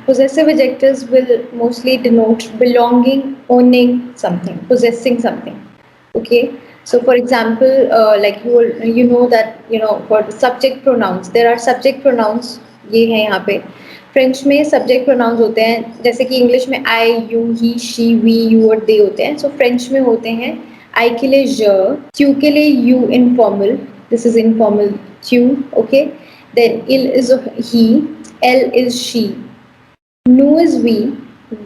Possessive adjectives will mostly denote belonging, owning something, possessing something. Okay. So, for example, like you know that for the subject pronouns, there are subject pronouns. ये है यहाँ पे French में subject pronouns होते हैं जैसे कि English में I, you, he, she, we, you और they होते हैं. So फ्रेंच में होते हैं I के लिए je, tu के लिए you informal, this is informal tu, okay. Then il is he, elle is she, nu is we,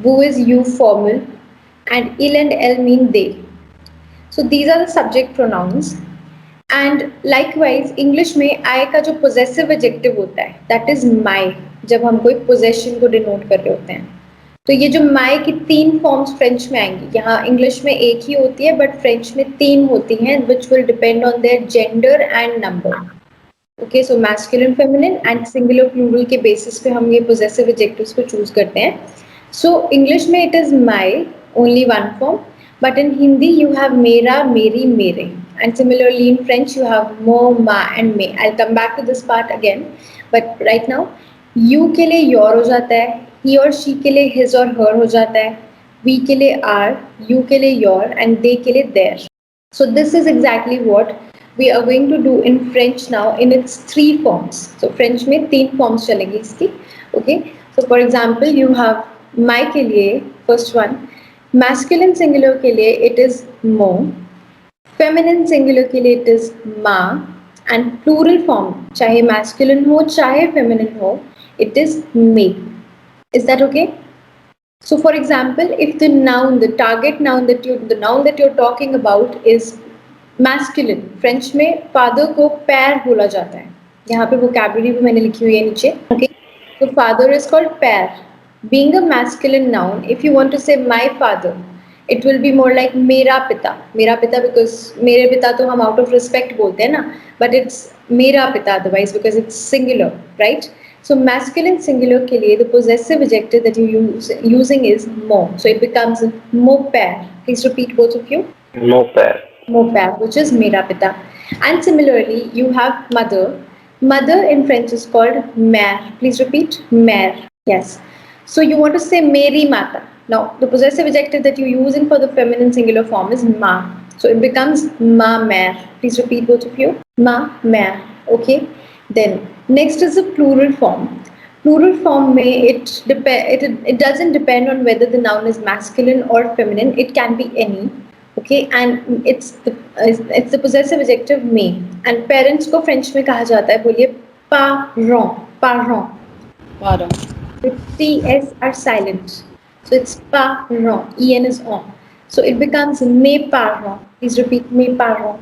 vous is you formal, and il and elle mean they. So these are the subject pronouns. And likewise English में आई का जो possessive adjective होता है that is my, जब हम कोई possession को denote कर रहे होते हैं. तो ये जो माई की 3 फॉर्म्स फ्रेंच में आएंगी. यहाँ इंग्लिश में एक ही होती है बट फ्रेंच में 3 होती हैं which will depend on their gender and number. Okay, so masculine, feminine and singular plural के बेसिस पे हम ये पोजेसिव एडजेक्टिव्स को चूज करते हैं. सो इंग्लिश में it is my, only one form, but in Hindi you have mera, meri, mere, and similarly in French you have mo, ma and me. I'll come back to this part again, but right now you के लिए your हो जाता है, he और she के लिए his और her हो जाता है, we के लिए are, you के लिए your and they के लिए their. So this is exactly what we are going to do in French now in its 3 forms. So French में 3 forms चलेंगी इसकी. Okay, so for example you have my के लिए first one, masculine singular के लिए it is मो, feminine singular के लिए इट इज मा, एंड प्लूरल फॉर्म चाहे मैस्कुलिन हो चाहे फेमिनिन हो it is may. Is that okay? So for example, if the noun, the target noun the noun that you're talking about is masculine, French में father को père बोला जाता है. यहाँ पे vocabulary भी मैंने लिखी हुई है नीचे. Okay, so father is called père. Being a masculine noun, if you want to say my father, it will be more like मेरा पिता. मेरा पिता because मेरे पिता तो हम out of respect बोलते हैं ना, but it's मेरा पिता otherwise because it's singular, right? So masculine singular के लिए the possessive adjective that you using is mon. So it becomes mon père. Please repeat both of you. Mon père. Mon père, which is मेरा पिता. And similarly, you have mother. Mother in French is called mère. Please repeat, mère. Yes. So you want to say Meri Mata. Now the possessive adjective that you're using for the feminine singular form is ma. So it becomes ma mère. Please repeat both of you. Ma mère. Okay. Then next is the plural form. Plural form may it doesn't depend on whether the noun is masculine or feminine. It can be any. Okay, and it's the possessive adjective may. And parents को French में कहा जाता है, बोलिए parents. Parents. Parents. The T's are silent. So it's parents. En is on. So it becomes mes parents. Please repeat, mes parents.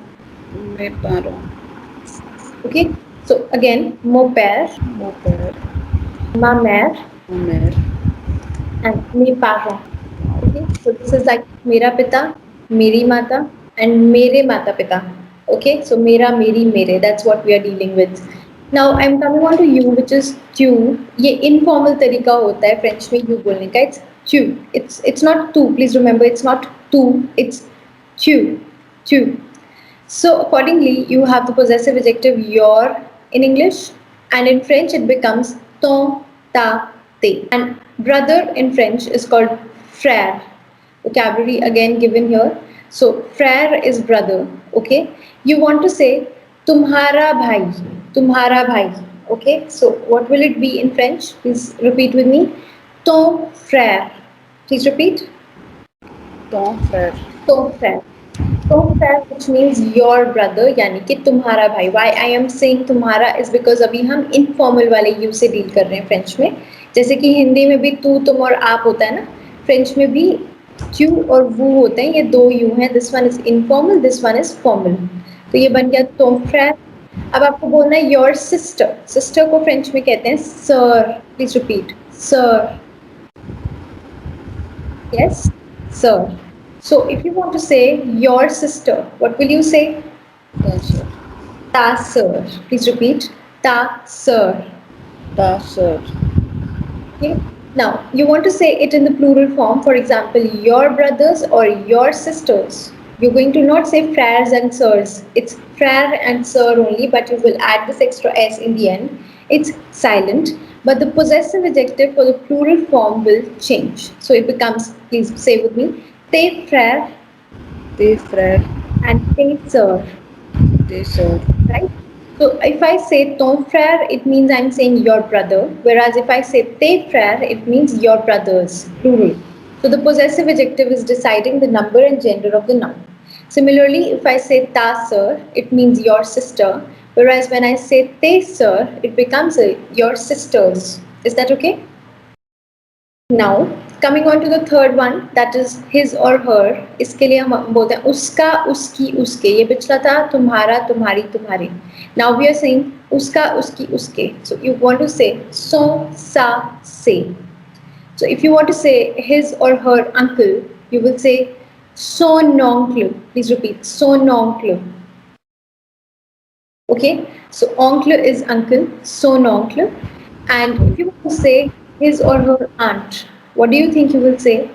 Mes parents. Okay. So again, mon père, Mon père. ma mère, Ma mère. and mes parents. Okay. So this is like मेरा पिता, मेरी माता, and मेरे माता पिता. Okay. So मेरा, मेरी, मेरे. That's what we are dealing with. Now I'm coming on to you, which is tu. ये informal तरीका होता है French में you बोलने का. It's tu. It's not tu. Please remember, it's not tu. It's tu. Tu. So accordingly, you have the possessive adjective your in English, and in French it becomes ton, ta, te. And brother in French is called frère. Vocabulary again given here. So frère is brother. Okay. You want to say तुम्हारा भाई. Tumhara bhai. Okay, so what will it be in French? Please repeat with me. Ton frère. Please repeat. Ton frère. Ton frère. Ton frère, which means your brother, यानी कि तुम्हारा भाई. Why I am saying तुम्हारा is because अभी हम informal वाले you से deal कर रहे हैं French में. जैसे कि हिंदी में भी तू, तुम और आप होता है ना, French में भी you और वो होते हैं. ये 2 you हैं. This one is informal, this one is formal. तो ये बन गया ton frère. अब आपको बोलना है योर सिस्टर. सिस्टर को फ्रेंच में कहते हैं सर. प्लीज रिपीट, सर. यस, सर. So if you want to say your sister, what will you say? Ta sœur. ता सर. प्लीज रिपीट, ता सर. Ta sœur. Okay. Now you want to say it in the plural form. For example, your brothers or your sisters. You're going to not say frères and sœurs. It's frère and sœur only, but you will add this extra s in the end. It's silent. But the possessive adjective for the plural form will change. So it becomes, please say with me, tes frères Tes frères, and tes sœurs, tes sœurs. right? So if I say ton frère, it means I'm saying your brother, whereas if I say tes frères, it means your brothers, plural. So the possessive adjective is deciding the number and gender of the noun. Similarly, if I say ta sœur, it means your sister, whereas when I say tes sœurs, it becomes your sisters. Is that okay? Now, coming on to the third one, that is his or her. इसके लिए हम बोलते हैं उसका, उसकी, उसके. ये पिछला था तुम्हारा, तुम्हारी, तुम्हारे. Now we are saying उसका, उसकी, उसके. So you want to say son, sa, se. So if you want to say his or her uncle, you will say son oncle. Please repeat son oncle. Okay, so oncle is uncle, son oncle. And if you want to say his or her aunt, what do you think you will say?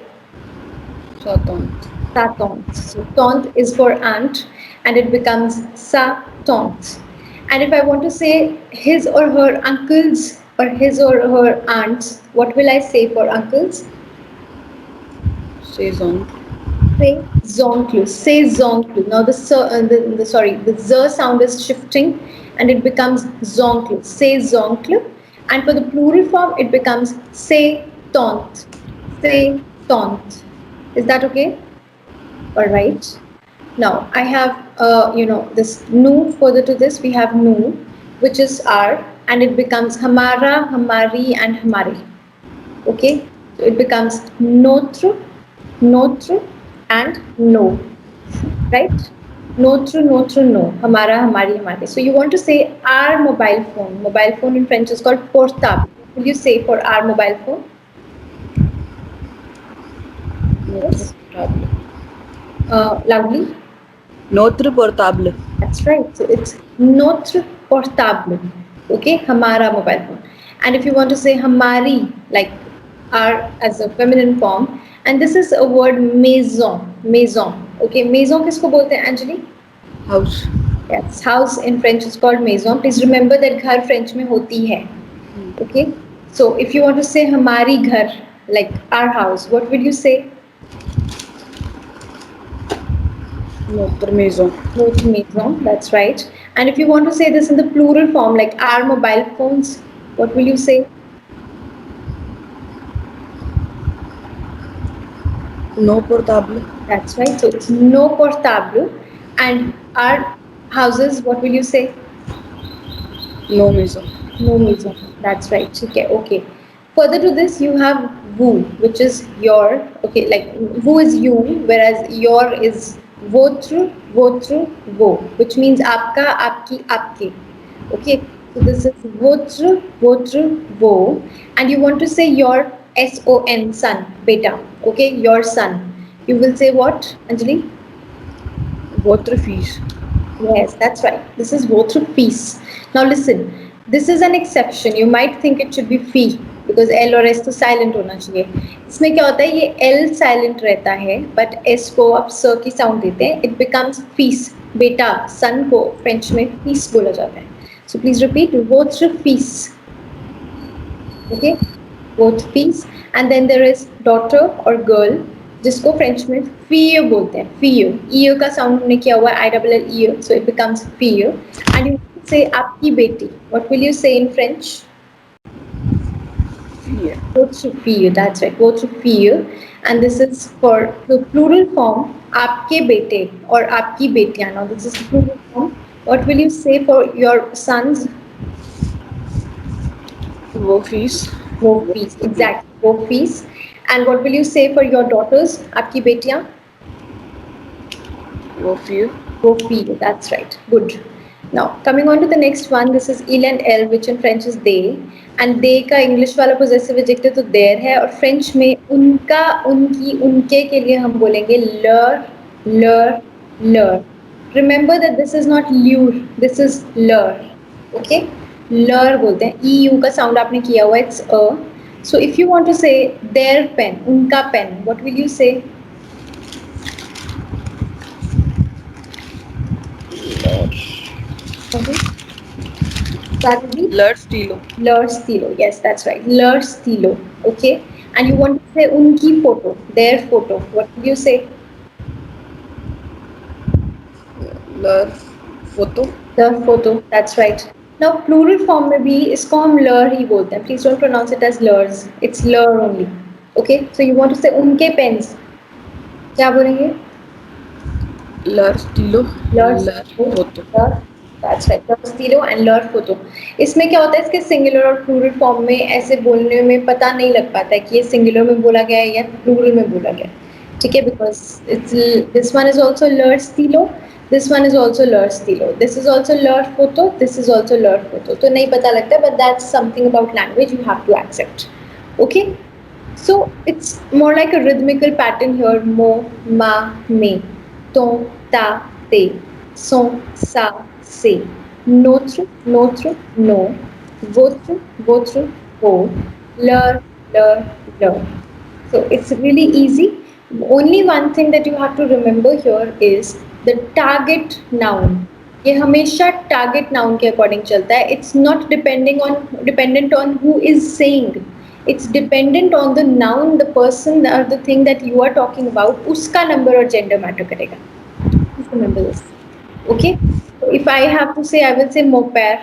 Sa tante. Sa tante. So tante is for aunt and it becomes sa tante. And if I want to say his or her uncles or his or her aunts, what will I say for uncles? Ses oncles. Say zoncle. Say zoncle. Now the z sound is shifting and it becomes zoncle. Say zoncle. And for the plural form, it becomes say tante. Say tante. Is that okay? All right. Now I have this nu. Further to this, we have nu, which is our, and it becomes hamara, hamari, and hamare. Okay, so it becomes notre, notre, and no. Right? Notre, notre, no. Hamara, hamari, hamare. So you want to say our mobile phone. Mobile phone in French is called portable. What will you say for our mobile phone? Notre Yes. portable. Loudly. Notre portable. That's right. So it's notre portable. Okay, hamara mobile phone. And if you want to say hamari, like our as a feminine form, and this is a word maison. Maison. Okay, maison किसको बोलते हैं Anjali? House. Yes, house in French is called maison. Please remember that घर French में होती है. Okay, so if you want to say हमारी घर, like our house, what will you say? Notre maison. Notre maison, that's right. And if you want to say this in the plural form, like our mobile phones, what will you say? No portable. That's right. So it's no portable. And our houses, what will you say? No maison. No maison. That's right. Okay, okay. Further to this, you have vous, which is your. Okay, like vous is you, whereas your is votre, votre, वो, which means आपका, आपकी, आपके. Okay, so this is votre, votre, वो, and you want to say your son, son, beta. Okay, your son. You will say what, Anjali? Votre fils. Yes, that's right. This is both through fees. Now listen, this is an exception. You might think it should be fee because L और S तो silent होना चाहिए. इसमें क्या होता है ये L silent रहता है but S को आप स की sound देते हैं. It becomes fees. बेटा son को French में fees बोला जाता है. So please repeat both fees. Okay, both fees. And then there is daughter or girl जिसको फ्रेंच में फीय बोलते हैं. फीय ईय का साउंड हमने किया हुआ है ILL ईय, so it becomes फीय. And you say आपकी बेटी. What will you say in French? Fille. Go through फीय. That's right. Go through फीय. And this is for the plural form आपके बेटे or आपकी बेटियां. Now this is the plural form. What will you say for your sons? Vos fils. वो fees. Exactly. वो fees. And what will you say for your daughters? आपकी बेटियां? Vos filles. Go feel. That's right. Good. Now coming on to the next one, this is il and elle, which in French is they. And they का English वाला possessive adjective तो their है और French में उनका, उनकी, उनके के लिए हम बोलेंगे leur, leur, leur. Remember that this is not lure, this is leur. Okay? leur बोलते हैं. EU का sound आपने किया हुआ है, it's a. So if you want to say their pen, उनका pen, what will you say? Okay. That would be Leur stilo. leur stilo. Yes, that's right. Leur stilo. Okay. And you want to say unki photo, their photo. What would you say? Leur photo. Their photo. That's right. Now plural form में भी इसको हम leur ही बोलते हैं. Please don't pronounce it as leurs. It's leur only. Okay. So you want to say उनके pens. क्या बोलेंगे? Leur stilo. Lord Leur photo. Lord that's right lord Estilo and lord photo इसमें क्या होता है इसके सिंगुलर और प्लूरल फॉर्म में ऐसे बोलने में पता नहीं लग पाता है कि ये सिंगुलर में बोला गया है या प्लूरल में बोला गया है ठीक है because it's this one is also लर्ड स्टीलो दिस वन इज ऑल्सो लर्ड स्टीलो दिस इज ऑल्सो लर्ड फोटो दिस इज ऑल्सो लर्ड फोटो तो नहीं पता लगता but that's something about language you have to accept okay so it's more like a rhythmical pattern here. Mo, ma, me, to, ta, te, so, sa, se. No through, no. Go through, go. Lur, lur, lur. So it's really easy. Only one thing that you have to remember here is the target noun. ये हमेशा target noun के according चलता है it's not dependent on who is saying it's dependent on the noun the person और the thing that you are talking about उसका number और gender matter करेगा remember this okay if I have to say I will say मोपैर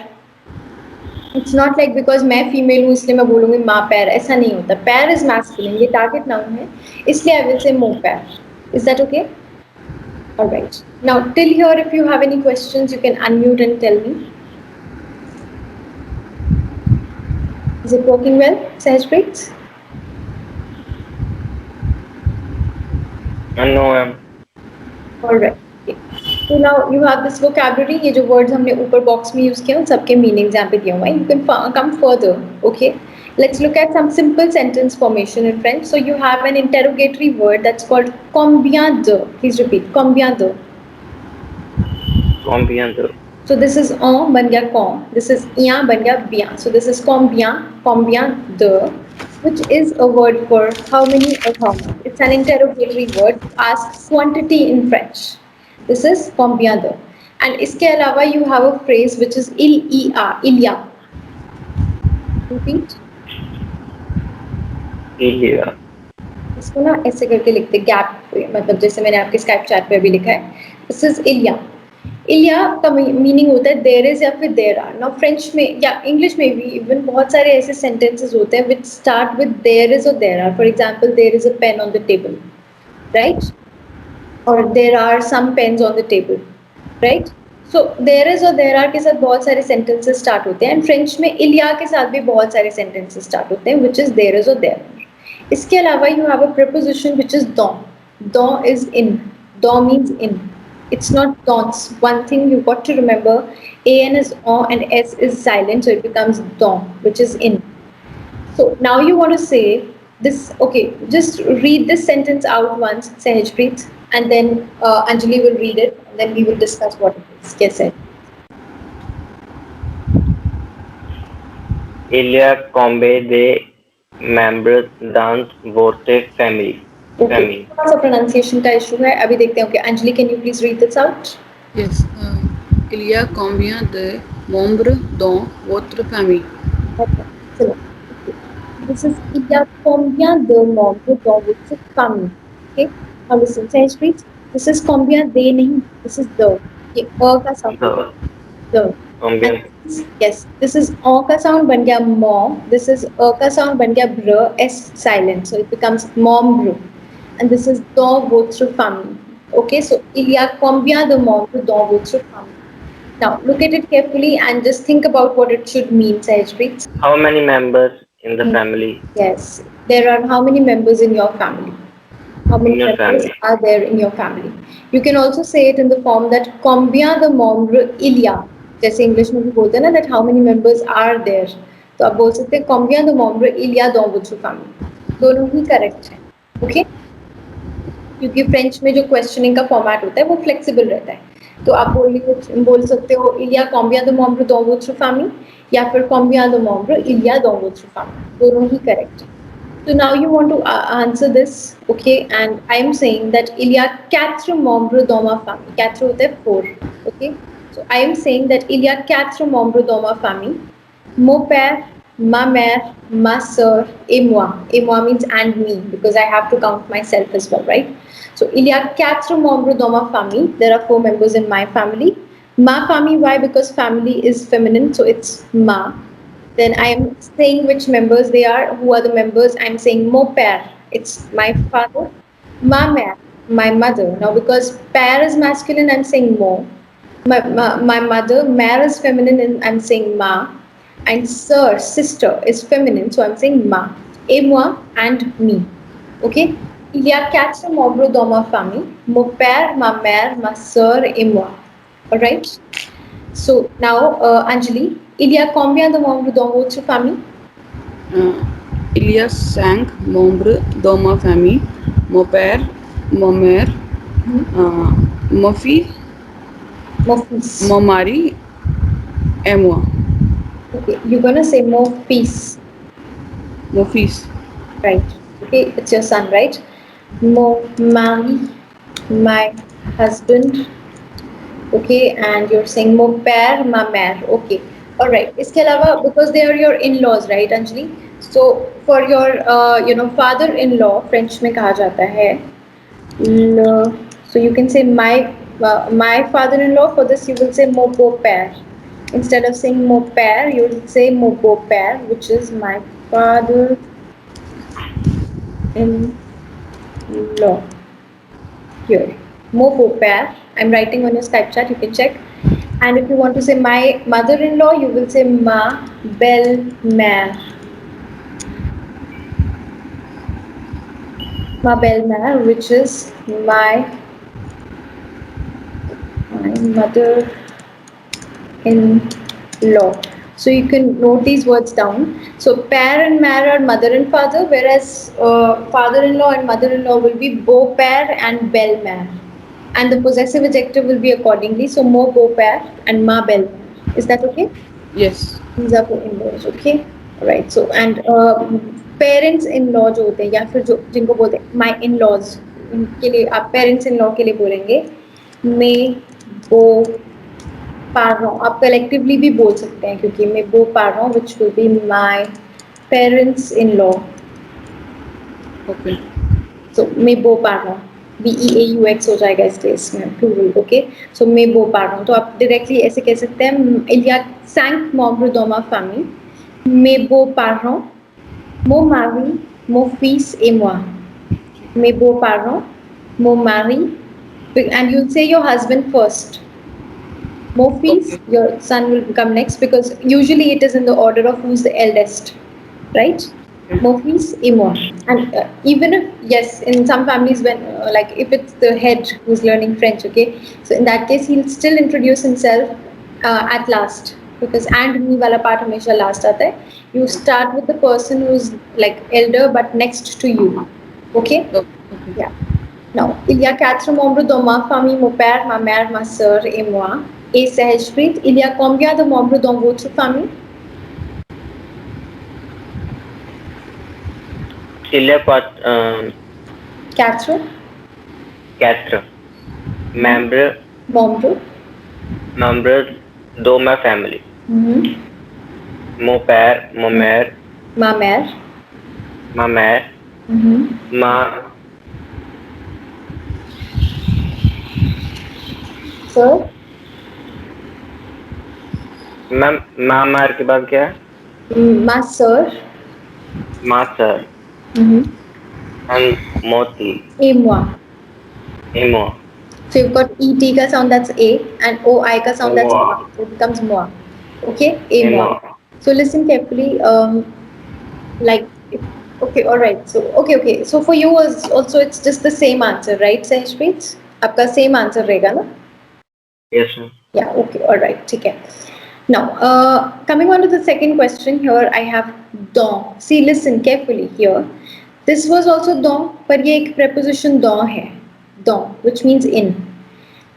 it's not like because मैं female हूँ इसलिए मैं बोलूँगी माँ पैर ऐसा नहीं होता पैर इज मैस्कुलिन ये टारगेट नाउन है इसलिए आई विल से मोपैर is that okay all right. Now, till here, if you have any questions, you can unmute and tell me. Is it working well, Sahajpreet? No, ma'am. All right. Okay. So now you have this vocabulary. ये जो words हमने ऊपर box में use किए उन सबके meanings यहाँ पे दिए हुए हैं. You can come further. Okay. Let's look at some simple sentence formation in French. So you have an interrogatory word that's called combien de. Please repeat. Combien de. Combien de? So this is en ban gaya con. This is bien ban gaya bien. So this is combien de, which is a word for how many or how much. It's an interrogatory word. Asks quantity in French. This is combien de. And इसके अलावा you have a phrase which is il y a. Repeat. Il y a. इसको ना ऐसे करके लिखते gap मतलब जैसे मैंने आपके स्काइप चैट पे अभी लिखा है दिस इज इलिया इलिया का मीनिंग होता है देयर इज या फिर देयर आर नाउ फ्रेंच में या इंग्लिश में भी इवन बहुत सारे ऐसे सेंटेंसेस होते हैं which start with there is और there are for example there is a pen on the table right और there are some pens on the table right so there is और देयर आर के साथ बहुत सारे sentences start होते हैं and French में इलिया के साथ भी बहुत सारे सेंटेंसेस स्टार्ट होते हैं विच इज देयर इज और देयर आर इसके अलावा you have a preposition which is दो is in दो means in it's not dons one thing you got to remember an is on and s is silent so it becomes don which is in so now you want to say this okay just read this sentence out once Sahajpreet and then Anjali will read it and then we will discuss what it is yes sir Il y a combien de membres dans votre famille? okay थोड़ा सा pronunciation का issue है अभी देखते हैं okay Anjali can you please read this out Yes. Il y a combien de membres dans votre famille? okay excellent okay this is il y a combien de membres dans votre famille okay now listen Sahajpreet this is combien de नहीं this is the ये अ का sound The the combien? yes this is o का sound बन गया mom this is a का sound बन गया br s silent so it becomes mom bro and this is dans votre famille okay so il y a combien de membres dans votre famille now look at it carefully and just think about what it should mean Sahajpreet How many members in the family? yes there are how many members in your family how In many your members family? are there in your family you can also say it in the form that combien de membres il y a जैसे English में भी बोलते हैं ना that how many members are there तो आप बोल सकते हैं combien de membres il y a dans votre famille दोनों ही करेक्ट है ओके क्योंकि फ्रेंच में जो क्वेश्चनिंग का फॉर्मेट होता है वो फ्लेक्सिबल रहता है तो आप बोल सकते हो il y a combien de membres dans votre famille या फिर combien de membres il y a dans votre famille दोनों ही करेक्ट है So now you want to answer this, okay? And I am saying that il y a quatre membres dans ma famille. Quatre होता है four, okay? So I am saying that il y a quatre membres dans ma famille. Mon père, ma mère, ma sœur et moi. Et moi means and me because I have to count myself as well, right? So il y a quatre membres dans ma famille. There are four members in my family. Ma famille, why? Because family is feminine, so it's ma. Then I am saying which members they are, who are the members. I'm saying mon père, it's my father. Ma mère, my mother. Now because père is masculine, I'm saying mo. My mother, mère is feminine, and I'm saying ma. And sir, sister, is feminine, so I'm saying ma. Et moi and me. Okay? Il y a quatre membres dans ma famille. Mon père, ma mère, ma sœur et moi. Alright? So now, Anjali, il y a combien de membres dans votre famille? Il y a 5 membres dans ma famille. Mon père, ma mère, ma fille, Mon fils. mon mari et moi. Okay, you're gonna say mon fils, Mon fils. right? Okay, it's your son, right? Mon mari, my husband. Okay, and you're saying mon père, ma mère. Okay, all right. इसके अलावा because they are your in-laws, right, Anjali? So for your father-in-law, French में कहा जाता है. So you can say my father-in-law. For this, you will say mon beau-père. Instead of saying mon père, you will say mon beau-père, which is my father-in-law. Here, mon beau-père. I'm writing on your Skype chat. You can check. And if you want to say my mother-in-law, you will say ma belle-mère. Ma belle-mère, which is my mother-in-law. So you can note these words down. So père and mère are mother and father, whereas father-in-law and mother-in-law will be beau-père and belle-mère. And the possessive adjective will be accordingly. So mon beau-père and ma belle-mère. Is that okay? Yes. These are for in-laws, okay? Alright, so and parents in-law जो होते हैं या फिर जो जिनको बोलते हैं my in-laws, इनके लिए आप parents in-law के लिए बोलेंगे mes beaux-parents. आप collectively भी बोल सकते हैं क्योंकि mes beaux-parents, which will be my parents in-law. Okay. So mes beaux-parents, BEAUX हो जाएगा इस केस में plural, okay? So mes beaux-parents. तो आप directly ऐसे कह सकते हैं il y a 5 membres dans ma famille. Mes beaux-parents, mon mari, mon fils et moi. Mes beaux-parents, mon mari, and you'll say your husband first. Mon fils, Okay. your son will come next because usually it is in the order of who's the eldest, right? Mon fils et moi. And even if, yes, in some families, when like if it's the head who's learning French, okay, so in that case, he'll still introduce himself at last because and me wala part hamesha last aata hai. You start with the person who's like elder but next to you, okay? Okay. Yeah. Now, il y a 4 membres dans ma famille, mon père, ma mère, ma sœur et moi. Et Sahajpreet, il y a combien de membres dans votre famille? Il y a 4 4 membres, membres. membres de ma famille. Mhm. Mon père, ma mère, Ma mère. ma mère, Mhm. ma Sir, ma mère के बाद क्या है? ma sœur. Ma sœur Mhm. and Moti Et moi. et moi. So you've got ET ka sound, that's A, and OI ka sound, that's moi. Moi So it becomes moi. Okay? Et et moi. moi. So listen carefully. Like, okay, all right. So okay. So for you was also it's just the same answer, right, Sahajpreet? आपका same answer रहेगा ना? Yes, ma'am. Yeah, okay, all right, ठीक है. Now, coming on to the second question here, I have don. See, listen carefully here. This was also don, पर ये एक preposition don है, don, which means in.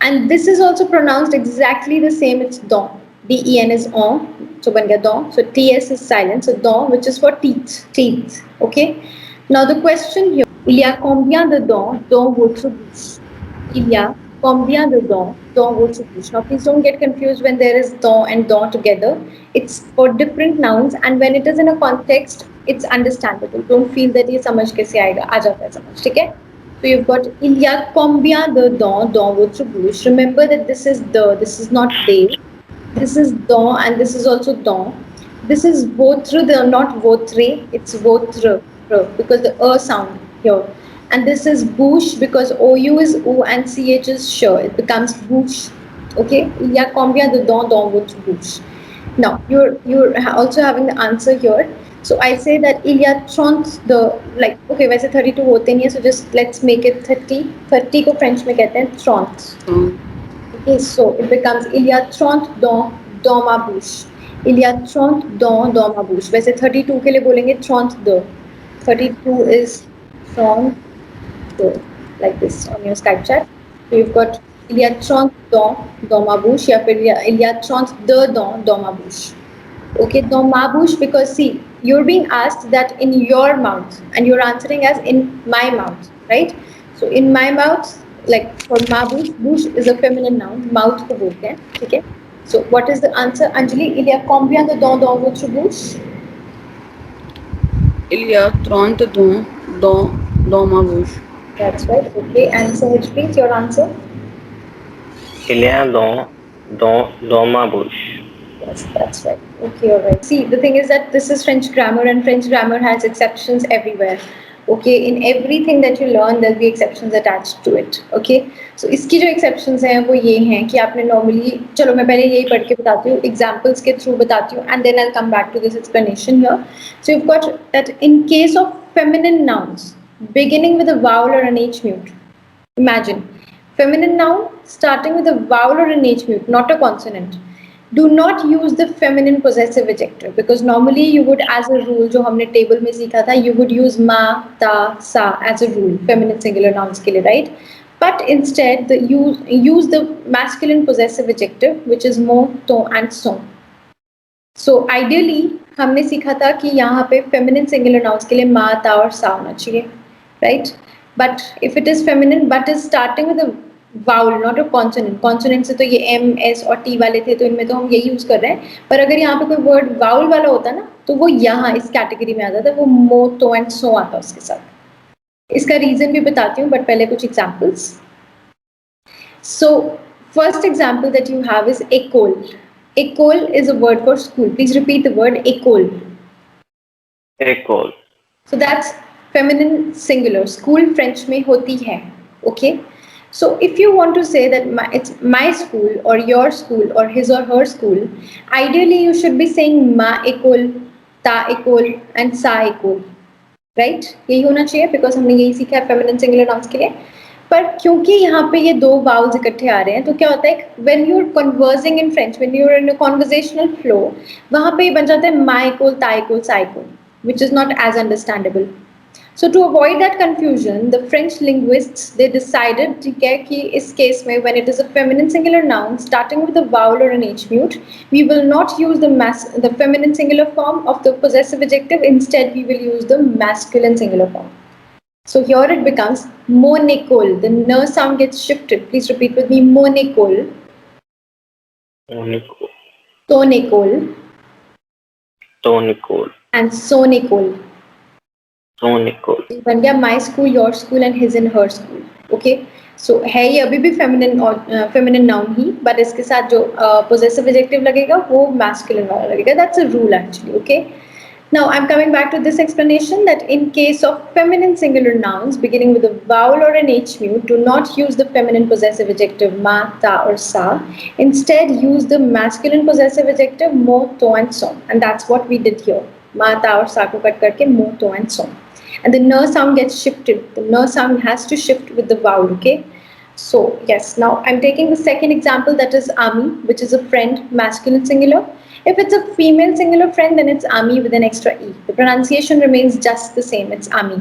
And this is also pronounced exactly the same, it's don. Den is on, so बन गया don. So ts is silent, so don, which is for teeth, okay? Now the question here, il y a combien de dents dans votre bouche? Il y a Combien de dents dans votre bouche? Now, please don't get confused when there is dent and dent together. It's for different nouns, and when it is in a context, it's understandable. Don't feel that ये समझ कैसे आएगा, आ जाता है समझ, ठीक है? So you've got il y a combien de dents dans votre bouche? Remember that this is the, this is not they. This is don and this is also don. This is votre, the not votre, it's votre because the sound here. And this is bouche because OU is O and CH is sh. It becomes bouche. Okay? Il y a combien de dents dans votre bouche? Now, you're also having the answer here. So I say that il y a 30 the like okay वैसे 32 होते नहीं है, so just let's make it 30. 30 को French में कहते हैं 30. Okay, so it becomes il y a 30 dents dans ma bouche. Il y a 30 dents dans ma bouche. वैसे 32 के लिए बोलेंगे 32. 32 is 32 like this on your Skype chat. So you've got il y a 30 dents dans ma bouche या फिर il y a 32 dents dans ma bouche. Okay, dans ma bouche because see, you're being asked that in your mouth and you're answering as in my mouth, right? So in my mouth, like for ma bouche, bouche is a feminine noun, mouth को बोलते हैं, ठीक है? So what is the answer, Anjali? Il y a combien de dents dans votre bouche? Il y a 30 dents dans ma bouche. That's right. Okay, and Sahaj, please, your answer. Il y a dans ma bouche. Yes, that's right. Okay, all right. See, the thing is that this is French grammar, and French grammar has exceptions everywhere. Okay, in everything that you learn, there'll be exceptions attached to it. Okay, so इसकी जो exceptions हैं वो ये हैं कि आपने normally, चलो मैं पहले यही पढ़ के बताती हूँ, examples के through बताती हूँ, and then I'll come back to this explanation here. So you've got that in case of feminine nouns beginning with a vowel or an H mute. Imagine feminine noun starting with a vowel or an H mute, not a consonant. Do not use the feminine possessive adjective because normally you would, as a rule, जो हमने table में सीखा था, you would use ma, ta, sa as a rule, feminine singular nouns के लिए, right? But instead, use the masculine possessive adjective, which is mo, to, and son. So ideally, हमने सीखा था कि यहाँ पे feminine singular nouns के लिए ma, ta और sa होना चाहिए, right? But if it is feminine, but is starting with a vowel not a consonant. Consonant से तो ये एम एस और टी वाले थे तो इनमें तो हम यही यूज कर रहे हैं, पर अगर यहाँ पे कोई वर्ड वाउल वाला होता ना तो वो यहाँ इस कैटेगरी में आता था, वो मो तो एंड सो आता उसके साथ. इसका रीजन भी बताती हूँ बट पहले कुछ examples. So first example that you have is एकोल. एकोल is a word for school. Please repeat the word एकोल. École. So that's feminine singular. School French में होती है. Okay. So if you want to say that it's my school or your school or his or her school, ideally you should be saying ma école, ta école and sa école, right? यही होना चाहिए because हमने यही सीखा है feminine singular nouns के लिए. पर क्योंकि यहाँ पे ये दो vowels इकट्ठे आ रहे हैं तो क्या होता है, when you're conversing in French, when you're in a conversational flow, वहाँ पे बन जाता है ma école, ta école, sa école, which is not as understandable. So to avoid that confusion, the French linguists they decided कि इस case में when it is a feminine singular noun starting with a vowel or an H mute, we will not use the feminine singular form of the possessive adjective. Instead, we will use the masculine singular form. So here it becomes monecole. The n sound gets shifted. Please repeat with me: monecole, Nicole. tonecole, Tonicole. and sonecole. Tonicole. बन गया my school, your school and his and her school. Okay, so है ये अभी भी feminine और feminine noun he, but इसके साथ जो possessive adjective लगेगा वो masculine वाला लगेगा. That's a rule actually. Okay, now I'm coming back to this explanation that in case of feminine singular nouns beginning with a vowel or an H mute, do not use the feminine possessive adjective ma, ta or sa. Instead, use the masculine possessive adjective mo, to and son, and that's what we did here. Ma, ta और sa को cut करके mo, to and son. And the n sound gets shifted. The n sound has to shift with the vowel, okay? So, yes, now I'm taking the second example that is ami, which is a friend, masculine singular. If it's a female singular friend, then it's ami with an extra e. The pronunciation remains just the same, it's ami.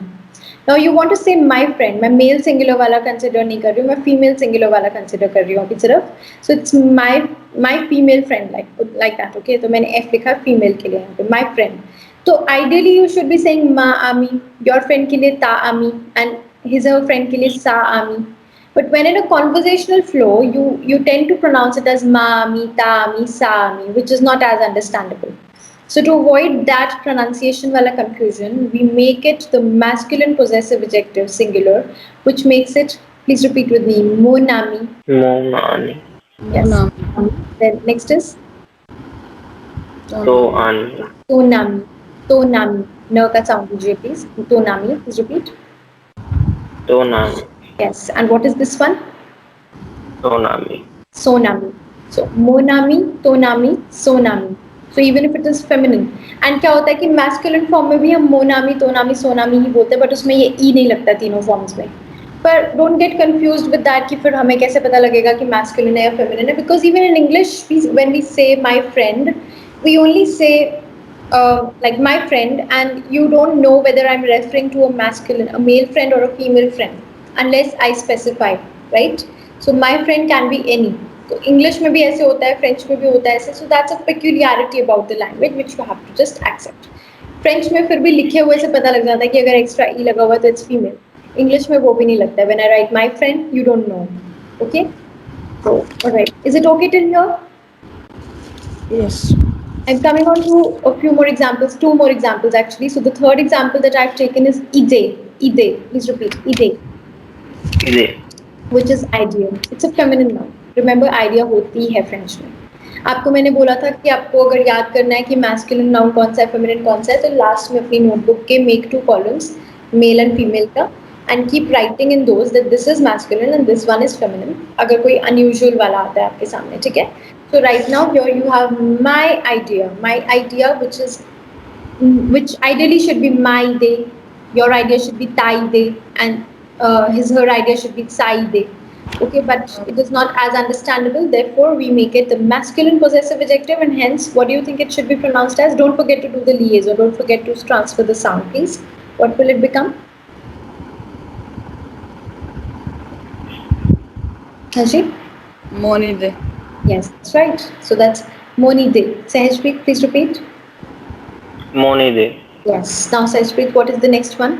Now you want to say my friend, मैं male singular वाला consider नहीं कर रही हूँ, मैं female singular वाला consider कर रही हूँ अभी सिर्फ. So it's my female friend like that, okay? तो मैंने f लिखा female के लिए यहाँ पे, my friend. So ideally you should be saying ma ami, your friend के लिए ta ami and his or her friend के लिए sa ami. But when in a conversational flow, you tend to pronounce it as ma, mi, ta, mi, sa, mi, which is not as understandable. So to avoid that pronunciation wala confusion, we make it the masculine possessive adjective singular, which makes it, please repeat with me, monami. Monani. Yes. Monami. Then next is Tonami. Toani. tonami. Tonami. No ka sound dij please. Tonami, please repeat. Tonami. Yes. And what is this one? Tonami. Sonami. So monami, tonami, sonami. So even if it is feminine. And क्या होता है कि masculine form में भी हम monami, tonami, sonami ही बोलते हैं, but उसमें ये e नहीं लगता तीनों forms में. पर don't get confused with that कि फिर हमें कैसे पता लगेगा कि masculine है या feminine है, because even in English when we say my friend, we only say like my friend, and you don't know whether I'm referring to a male friend or a female friend unless I specify, right? So my friend can be any. तो English में भी ऐसे होता है, French में भी होता है ऐसे. So that's a peculiarity about the language which you have to just accept. French में फिर भी लिखे हुए से पता लग जाता है कि अगर एक्स्ट्रा ई लगा हुआ तो इट्स फीमेल. इंग्लिश में वो भी नहीं लगता है. When I right my friend you don't know. Okay, so alright, is it okay till here? Yes. I'm coming on to a few more examples, two more examples actually. So the third example that I've taken is ide. Ide. Please repeat. Ide, Ide. which is idea. It's a feminine noun. Remember, idea होती है French में. आपको मैंने बोला था कि आपको अगर याद करना है कि मैस्कुलिन नाउन कौन सा है, फेमिनिन कौन सा है, तो लास्ट में अपनी नोटबुक के make two columns male and female का, and keep writing in those that this is masculine and this one is feminine, अगर कोई अनयूजुअल वाला आता है आपके सामने, ठीक है. So right now here you have my idea which ideally should be my day, your idea should be tai day, and her idea should be sai day. Okay, but it is not as understandable. Therefore, we make it the masculine possessive adjective, and hence, what do you think it should be pronounced as? Don't forget to do the liaison. Don't forget to transfer the sound, please. What will it become? Haji? Monide. Yes, that's right. So that's Moni day. Sahajpreet, please repeat. Monide. Yes. Now, Sahajpreet, what is the next one?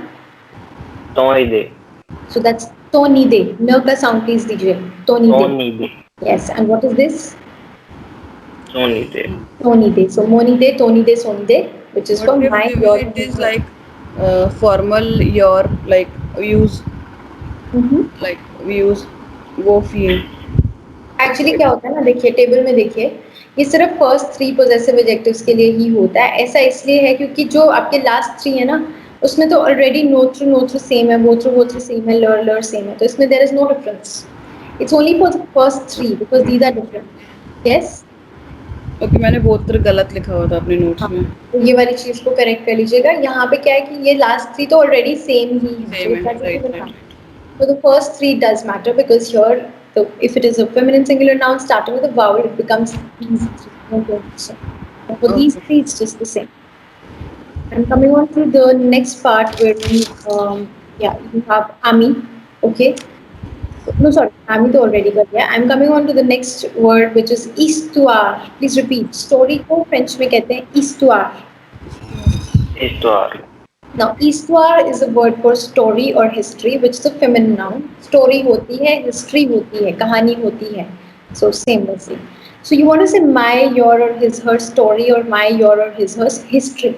Toide. So that's Tony day. No ka sound please DJ. Tony day. Tonide. Yes. And what is this? Tonide. Tony day. So Moni day, Tony day, Sony day, which is for What if my, the your, way it is like formal, your, like we use, like we use वो fee. Actually क्या होता है ना, देखिए table में देखिए, ये सिर्फ फर्स्ट थ्री पोजेसिव एडजेक्टिव्स के लिए ही होता है. ऐसा इसलिए है क्योंकि जो आपके लास्ट थ्री है ना, उसमें तो ऑलरेडी नोत्र सेम है, वोत्र सेम है, लर सेम है, तो इसमें there is no difference. It's only for the first three because these are different. Yes. Okay, मैंने बोत्र गलत लिखा हुआ था अपने नोट्स हाँ, में. तो ये वाली चीज को करेक्ट कर लीजिएगा. यहाँ पे क्या है कि ये लास्ट थ्री तो ऑलरेडी सेम ही है. Same है, right, right. So the first three does matter because here, if it is a feminine singular noun starting with a vowel, it becomes these three. And for these Okay. three, it's just the same. And coming on to the next part where you have Ami. Okay. No, sorry, Ami to already got. Yeah, I'm coming on to the next word, which is histoire. Please repeat. Story को French में कहते हैं histoire. Histoire. Now, histoire is a word for story or history, which is a feminine noun. Story होती है, history होती है, कहानी होती है. So same वैसे. So you want to say my, your or his, her story, or my, your or his, her history.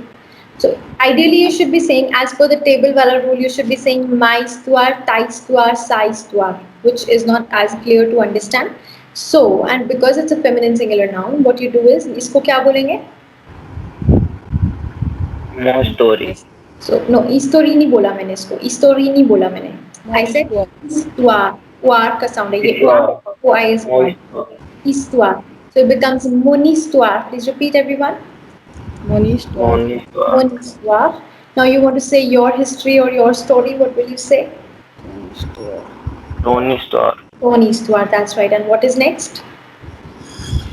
So ideally you should be saying, as per the table wala rule, you should be saying my histoire, ta histoire, sa histoire, which is not as clear to understand. So, and because it's a feminine singular noun, what you do is, इसको क्या बोलेंगे? More story. So no, story नहीं बोला मैंने इसको. Story नहीं बोला मैंने. I said histoire.Toire का sound है. ये Histoire. O I is More one. story. Histoire. So it becomes mon histoire. Please repeat, everyone. Monhistoire. Monhistoire. Mon histoire. Now you want to say your history or your story. What will you say? Monhistoire. Tonhistoire. Ton histoire. That's right. And what is next?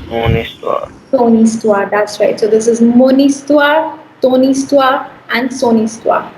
Monhistoire. Ton histoire. That's right. So this is mon histoire, ton histoire, and son histoire.